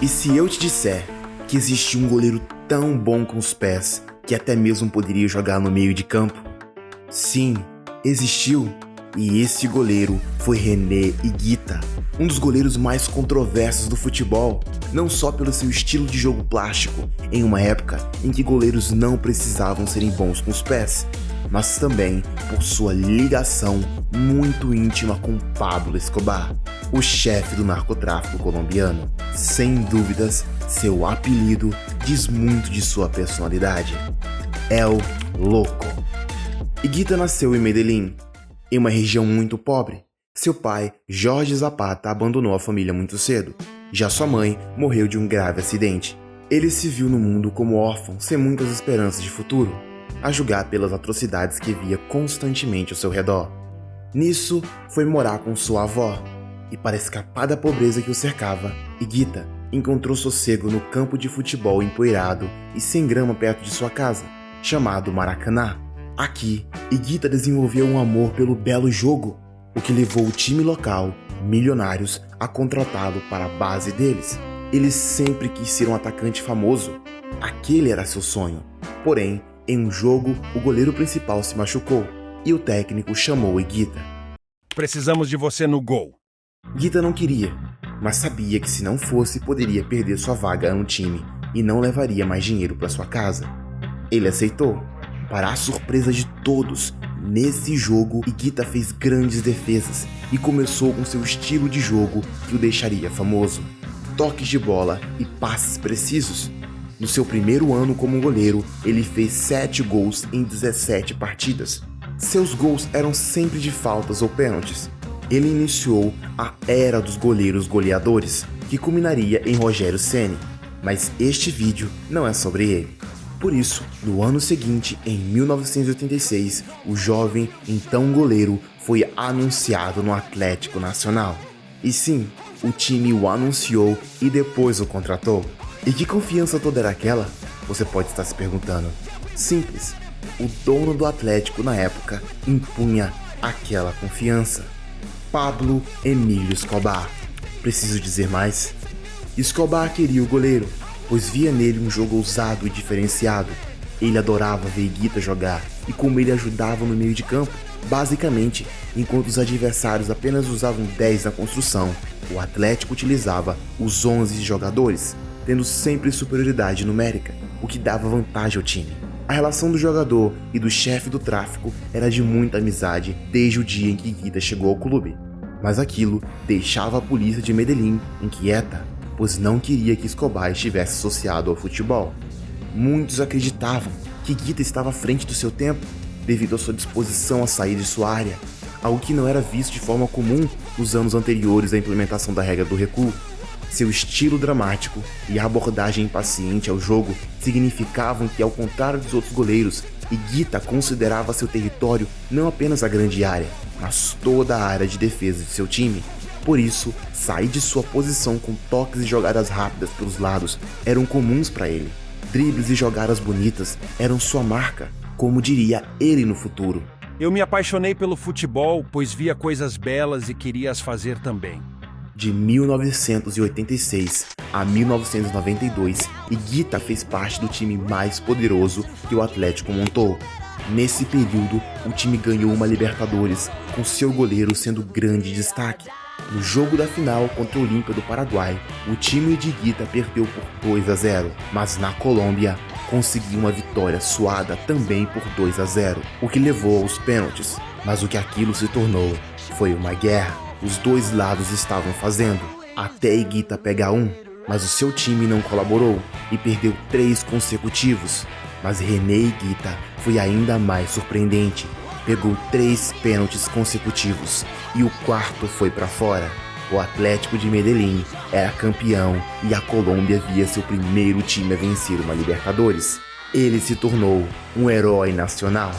E se eu te disser que existe um goleiro tão bom com os pés que até mesmo poderia jogar no meio de campo? Sim, existiu. E esse goleiro foi René Higuita, um dos goleiros mais controversos do futebol, não só pelo seu estilo de jogo plástico, em uma época em que goleiros não precisavam serem bons com os pés, mas também por sua ligação muito íntima com Pablo Escobar, o chefe do narcotráfico colombiano. Sem dúvidas, seu apelido diz muito de sua personalidade: El Loco. Higuita nasceu em Medellín, em uma região muito pobre. Seu pai, Jorge Zapata, abandonou a família muito cedo. Já sua mãe morreu de um grave acidente. Ele se viu no mundo como órfão, sem muitas esperanças de futuro, a julgar pelas atrocidades que via constantemente ao seu redor. Nisso, foi morar com sua avó, e para escapar da pobreza que o cercava, Higuita encontrou sossego no campo de futebol empoeirado e sem grama perto de sua casa, chamado Maracaná. Aqui, Higuita desenvolveu um amor pelo belo jogo, o que levou o time local, Milionários, a contratá-lo para a base deles. Ele sempre quis ser um atacante famoso. Aquele era seu sonho. Porém, em um jogo, o goleiro principal se machucou e o técnico chamou Higuita. Precisamos de você no gol. Higuita não queria, mas sabia que se não fosse, poderia perder sua vaga no time e não levaria mais dinheiro para sua casa. Ele aceitou. Para a surpresa de todos, nesse jogo, Higuita fez grandes defesas e começou com seu estilo de jogo que o deixaria famoso: toques de bola e passes precisos. No seu primeiro ano como goleiro, ele fez 7 gols em 17 partidas. Seus gols eram sempre de faltas ou pênaltis. Ele iniciou a era dos goleiros goleadores, que culminaria em Rogério Ceni. Mas este vídeo não é sobre ele. Por isso, no ano seguinte, em 1986, o jovem, então goleiro, foi anunciado no Atlético Nacional. E sim, o time o anunciou e depois o contratou. E que confiança toda era aquela? Você pode estar se perguntando. Simples, o dono do Atlético na época impunha aquela confiança: Pablo Emílio Escobar. Preciso dizer mais? Escobar queria o goleiro, pois via nele um jogo ousado e diferenciado. Ele adorava ver Higuita jogar e como ele ajudava no meio de campo. Basicamente, enquanto os adversários apenas usavam 10 na construção, o Atlético utilizava os 11 jogadores, tendo sempre superioridade numérica, o que dava vantagem ao time. A relação do jogador e do chefe do tráfico era de muita amizade desde o dia em que Higuita chegou ao clube. Mas aquilo deixava a polícia de Medellín inquieta, pois não queria que Escobar estivesse associado ao futebol. Muitos acreditavam que Higuita estava à frente do seu tempo, devido à sua disposição a sair de sua área, algo que não era visto de forma comum nos anos anteriores à implementação da regra do recuo. Seu estilo dramático e a abordagem impaciente ao jogo significavam que, ao contrário dos outros goleiros, Higuita considerava seu território não apenas a grande área, mas toda a área de defesa de seu time. Por isso, sair de sua posição com toques e jogadas rápidas pelos lados eram comuns para ele. Dribles e jogadas bonitas eram sua marca, como diria ele no futuro. Eu me apaixonei pelo futebol, pois via coisas belas e queria as fazer também. De 1986 a 1992, Higuita fez parte do time mais poderoso que o Atlético montou. Nesse período, o time ganhou uma Libertadores, com seu goleiro sendo grande destaque. No jogo da final contra o Olímpia do Paraguai, o time de Higuita perdeu por 2-0, mas na Colômbia conseguiu uma vitória suada também por 2-0, o que levou aos pênaltis. Mas o que aquilo se tornou foi uma guerra. Os dois lados estavam fazendo, até Higuita pegar um, mas o seu time não colaborou e perdeu 3 consecutivos. Mas René Higuita foi ainda mais surpreendente. Pegou 3 pênaltis consecutivos e o quarto foi para fora. O Atlético de Medellín era campeão e a Colômbia via seu primeiro time a vencer uma Libertadores. Ele se tornou um herói nacional,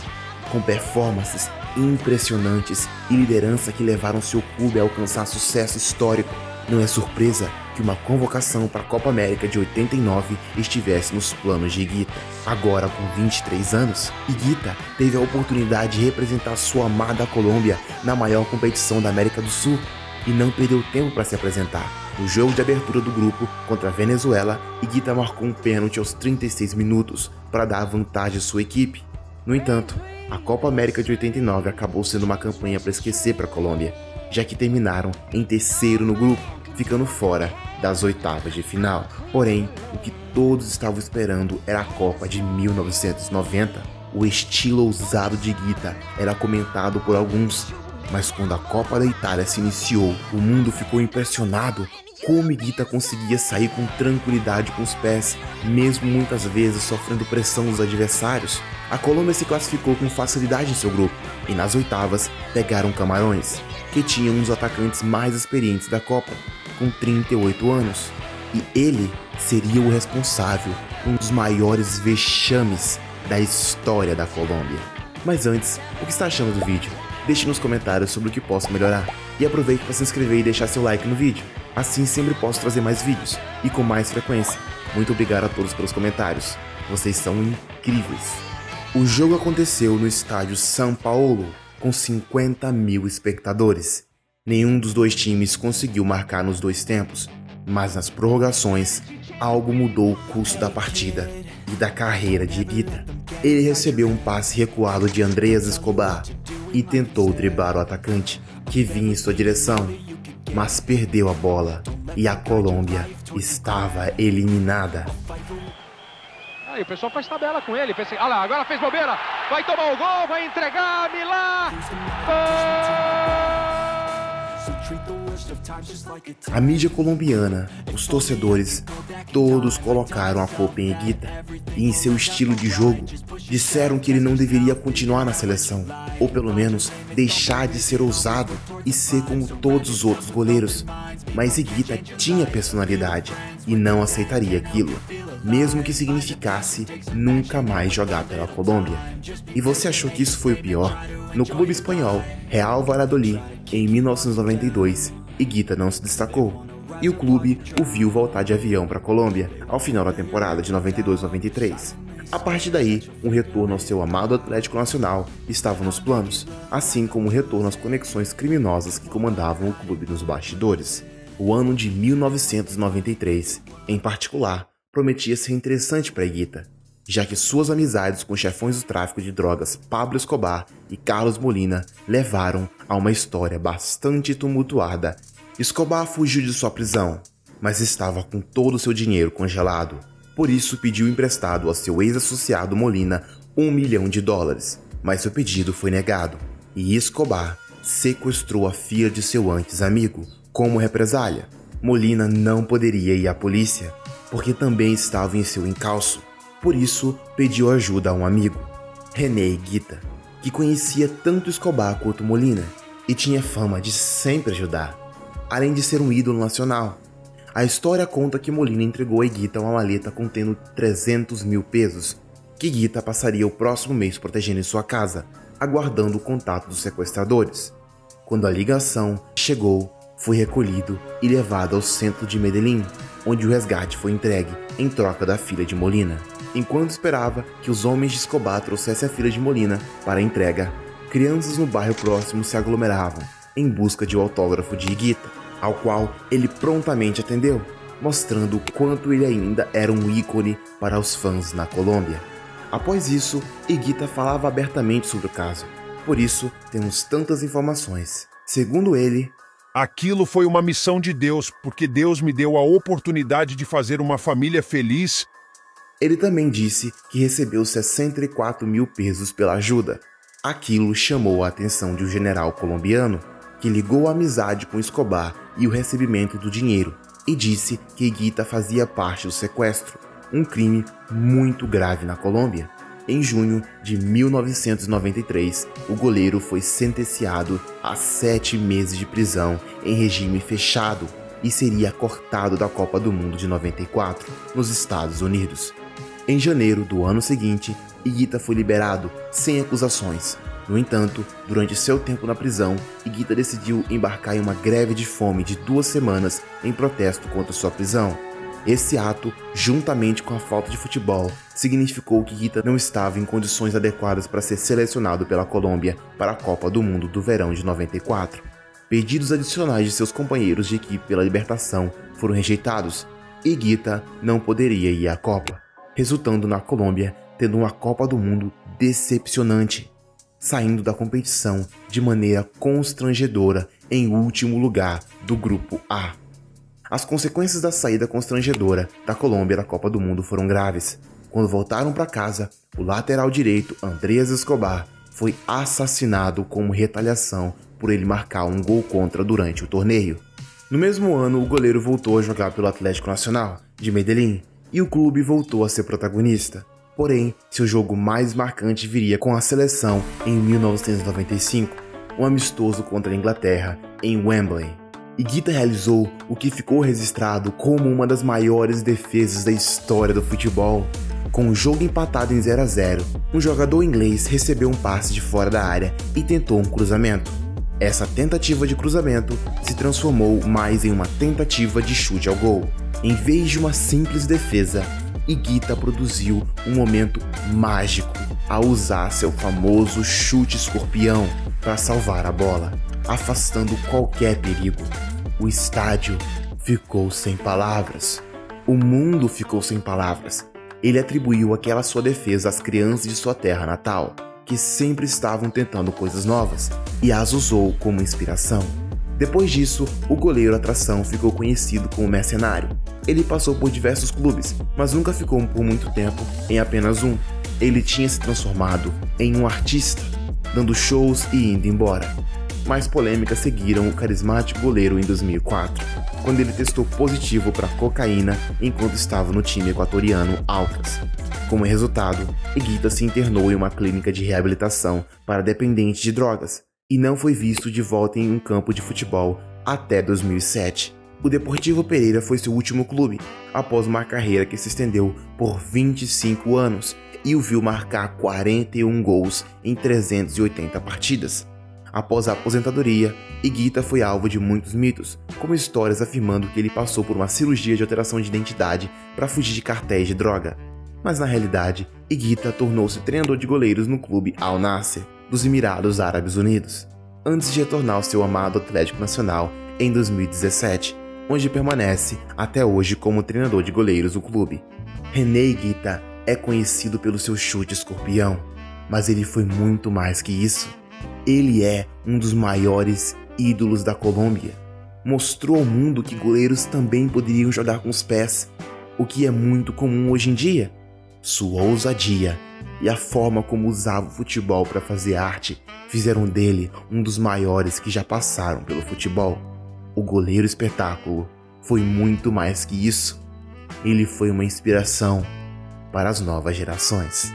com performances impressionantes e liderança que levaram seu clube a alcançar sucesso histórico. Não é surpresa que uma convocação para a Copa América de 89 estivesse nos planos de Higuita. Agora com 23 anos, Higuita teve a oportunidade de representar sua amada Colômbia na maior competição da América do Sul. e não perdeu tempo para se apresentar. No jogo de abertura do grupo contra a Venezuela, Higuita marcou um pênalti aos 36 minutos para dar vantagem à sua equipe. No entanto, a Copa América de 89 acabou sendo uma campanha para esquecer para a Colômbia, já que terminaram em terceiro no grupo, ficando fora das oitavas de final. Porém, o que todos estavam esperando era a Copa de 1990. O estilo ousado de Higuita era comentado por alguns, mas quando a Copa da Itália se iniciou, o mundo ficou impressionado como Higuita conseguia sair com tranquilidade com os pés, mesmo muitas vezes sofrendo pressão dos adversários. A Colômbia se classificou com facilidade em seu grupo, e nas oitavas pegaram Camarões, que tinha um dos atacantes mais experientes da Copa, com 38 anos. E ele seria o responsável por um dos maiores vexames da história da Colômbia. Mas antes, o que está achando do vídeo? Deixe nos comentários sobre o que posso melhorar. E aproveite para se inscrever e deixar seu like no vídeo. Assim sempre posso trazer mais vídeos, e com mais frequência. Muito obrigado a todos pelos comentários. Vocês são incríveis. O jogo aconteceu no estádio São Paulo, com 50 mil espectadores. Nenhum dos dois times conseguiu marcar nos dois tempos, mas nas prorrogações, algo mudou o curso da partida e da carreira de Higuita. Ele recebeu um passe recuado de Andrés Escobar e tentou driblar o atacante, que vinha em sua direção, mas perdeu a bola e a Colômbia estava eliminada. Aí o pessoal faz tabela com ele, pensa, olha lá, agora fez bobeira, vai tomar o gol, vai entregar, Milá, gol! A mídia colombiana, os torcedores, todos colocaram a culpa em Higuita e em seu estilo de jogo. Disseram que ele não deveria continuar na seleção, ou pelo menos deixar de ser ousado e ser como todos os outros goleiros. Mas Higuita tinha personalidade e não aceitaria aquilo, mesmo que significasse nunca mais jogar pela Colômbia. E você achou que isso foi o pior? No clube espanhol Real Valladolid, em 1992, Higuita não se destacou, e o clube o viu voltar de avião para a Colômbia ao final da temporada de 92-93. A partir daí, um retorno ao seu amado Atlético Nacional estava nos planos, assim como o retorno às conexões criminosas que comandavam o clube nos bastidores. O ano de 1993, em particular, prometia ser interessante para Higuita, já que suas amizades com chefões do tráfico de drogas Pablo Escobar e Carlos Molina levaram a uma história bastante tumultuada. Escobar fugiu de sua prisão, mas estava com todo o seu dinheiro congelado. Por isso pediu emprestado a seu ex-associado Molina $1 milhão, mas seu pedido foi negado, e Escobar sequestrou a filha de seu antes amigo. Como represália, Molina não poderia ir à polícia, porque também estava em seu encalço. Por isso, pediu ajuda a um amigo, René Higuita, que conhecia tanto Escobar quanto Molina e tinha fama de sempre ajudar, além de ser um ídolo nacional. A história conta que Molina entregou a Higuita uma maleta contendo 300 mil pesos, que Higuita passaria o próximo mês protegendo em sua casa, aguardando o contato dos sequestradores. Quando a ligação chegou, foi recolhido e levado ao centro de Medellín, onde o resgate foi entregue em troca da filha de Molina. Enquanto esperava que os homens de Escobar trouxessem a filha de Molina para a entrega, crianças no bairro próximo se aglomeravam em busca de um autógrafo de Higuita, ao qual ele prontamente atendeu, mostrando o quanto ele ainda era um ícone para os fãs na Colômbia. Após isso, Higuita falava abertamente sobre o caso, por isso temos tantas informações. Segundo ele, aquilo foi uma missão de Deus, porque Deus me deu a oportunidade de fazer uma família feliz. Ele também disse que recebeu 64 mil pesos pela ajuda. Aquilo chamou a atenção de um general colombiano, que ligou a amizade com Escobar e o recebimento do dinheiro, e disse que Higuita fazia parte do sequestro, um crime muito grave na Colômbia. Em junho de 1993, o goleiro foi sentenciado a 7 meses de prisão em regime fechado e seria cortado da Copa do Mundo de 94, nos Estados Unidos. Em janeiro do ano seguinte, Higuita foi liberado sem acusações. No entanto, durante seu tempo na prisão, Higuita decidiu embarcar em uma greve de fome de 2 semanas em protesto contra sua prisão. Esse ato, juntamente com a falta de futebol, significou que Higuita não estava em condições adequadas para ser selecionado pela Colômbia para a Copa do Mundo do verão de 94. Pedidos adicionais de seus companheiros de equipe pela libertação foram rejeitados e Higuita não poderia ir à Copa, resultando na Colômbia tendo uma Copa do Mundo decepcionante, saindo da competição de maneira constrangedora em último lugar do Grupo A. As consequências da saída constrangedora da Colômbia da Copa do Mundo foram graves. Quando voltaram para casa, o lateral direito Andrés Escobar foi assassinado como retaliação por ele marcar um gol contra durante o torneio. No mesmo ano, o goleiro voltou a jogar pelo Atlético Nacional de Medellín e o clube voltou a ser protagonista. Porém, seu jogo mais marcante viria com a seleção em 1995, um amistoso contra a Inglaterra em Wembley. Higuita realizou o que ficou registrado como uma das maiores defesas da história do futebol. Com o jogo empatado em 0-0, um jogador inglês recebeu um passe de fora da área e tentou um cruzamento. Essa tentativa de cruzamento se transformou mais em uma tentativa de chute ao gol. Em vez de uma simples defesa, Higuita produziu um momento mágico ao usar seu famoso chute escorpião para salvar a bola, afastando qualquer perigo. O estádio ficou sem palavras. O mundo ficou sem palavras. Ele atribuiu aquela sua defesa às crianças de sua terra natal, que sempre estavam tentando coisas novas, e as usou como inspiração. Depois disso, o goleiro atração ficou conhecido como mercenário. Ele passou por diversos clubes, mas nunca ficou por muito tempo em apenas um. Ele tinha se transformado em um artista, dando shows e indo embora. Mais polêmicas seguiram o carismático goleiro em 2004, quando ele testou positivo para cocaína enquanto estava no time equatoriano Aucas. Como resultado, Higuita se internou em uma clínica de reabilitação para dependentes de drogas e não foi visto de volta em um campo de futebol até 2007. O Deportivo Pereira foi seu último clube, após uma carreira que se estendeu por 25 anos e o viu marcar 41 gols em 380 partidas. Após a aposentadoria, Higuita foi alvo de muitos mitos, como histórias afirmando que ele passou por uma cirurgia de alteração de identidade para fugir de cartéis de droga. Mas na realidade, Higuita tornou-se treinador de goleiros no clube Al Nassr, dos Emirados Árabes Unidos, antes de retornar ao seu amado Atlético Nacional em 2017, onde permanece até hoje como treinador de goleiros do clube. René Higuita é conhecido pelo seu chute escorpião, mas ele foi muito mais que isso. Ele é um dos maiores ídolos da Colômbia. Mostrou ao mundo que goleiros também poderiam jogar com os pés, o que é muito comum hoje em dia. Sua ousadia e a forma como usava o futebol para fazer arte fizeram dele um dos maiores que já passaram pelo futebol. O goleiro espetáculo foi muito mais que isso. Ele foi uma inspiração para as novas gerações.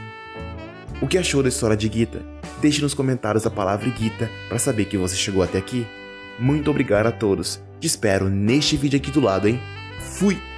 O que achou da história de Higuita? Deixe nos comentários a palavra Higuita para saber que você chegou até aqui. Muito obrigado a todos. Te espero neste vídeo aqui do lado, hein? Fui!